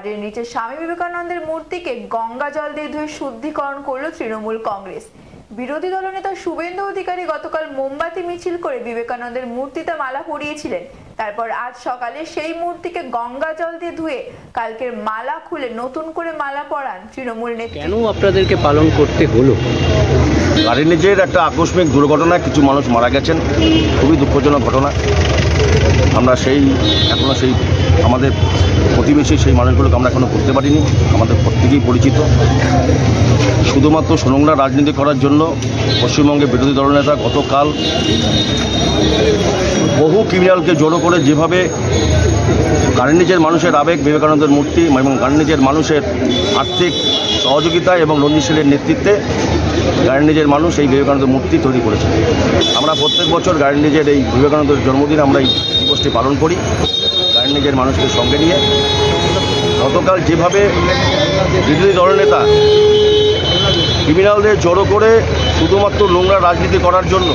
বাড়ির নিচে স্বামী বিবেকানন্দের মূর্তিকে গঙ্গা জল দিয়ে ধুয়ে শুদ্ধিকরণ করলো তৃণমূল কংগ্রেস। বিরোধী দলনেতা শুভেন্দু অধিকারী গতকাল মোমবাতি মিছিল করে বিবেকানন্দের মূর্তিতে মালা পরিয়েছিলেন। তারপর আজ সকালে সেই মূর্তিকে গঙ্গা জল দিয়ে ধুয়ে কালকের মালা খুলে নতুন করে মালা পরান তৃণমূল নেত্রী। কেন আপনাদেরকে পালন করতে হলো? গাড়ির নিচের একটা আকস্মিক দুর্ঘটনায় কিছু মানুষ মারা গেছেন, খুবই দুঃখজনক ঘটনা। আমরা এখনো আমাদের প্রতিবেশী সেই মানুষগুলোকে আমরা এখনো করতে পারিনি, আমাদের প্রত্যেকেই পরিচিত। শুধুমাত্র সোনোংরা রাজনীতি করার জন্য পশ্চিমবঙ্গের বিরোধী দলনেতা গতকাল বহু ক্রিমিনালকে জড়ো করে যেভাবে গাড়ির নিচের মানুষের আবেগ বিবেকানন্দের মূর্তি এবং গাড়ির নিচের মানুষের আর্থিক সহযোগিতা এবং রঞ্জিত শীলের নেতৃত্বে গাড়ির নিচের মানুষ এই বিবেকানন্দের মূর্তি তৈরি করেছে। আমরা প্রত্যেক বছর গাড়ির নিচের এই বিবেকানন্দের জন্মদিন আমরা এই দিবসটি পালন করি গাড়ির নিচের মানুষকে সঙ্গে নিয়ে। গতকাল যেভাবে বিরোধী দলনেতা ক্রিমিনালদের জড়ো করে শুধুমাত্র নোংরা রাজনীতি করার জন্য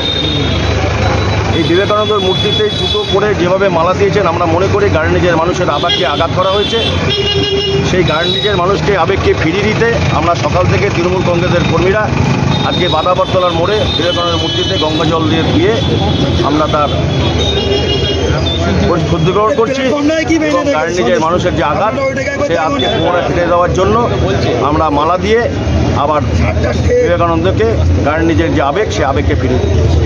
এই বিবেকানন্দের মূর্তিতে জুতো করে যেভাবে মালা দিয়েছেন, আমরা মনে করি গাড়ির নিজের মানুষের আবেগকে আঘাত করা হয়েছে। সেই গাড়ির নিজের মানুষকে আবেগকে ফিরিয়ে দিতে আমরা সকাল থেকে তৃণমূল কংগ্রেসের কর্মীরা আজকে বাদাবরতলার মোড়ে বিবেকানন্দের মূর্তিতে গঙ্গা জল দিয়ে আমরা তার শুদ্ধিকরণ করছি। গাড়ির নিজের মানুষের যে আঘাত, সেই আঘাতকে পুনরায় ফিরে দেওয়ার জন্য আমরা মালা দিয়ে আবার বিবেকানন্দকে গাড়ির নিজের যে আবেগ, সে আবেগকে ফিরিয়ে দিচ্ছি।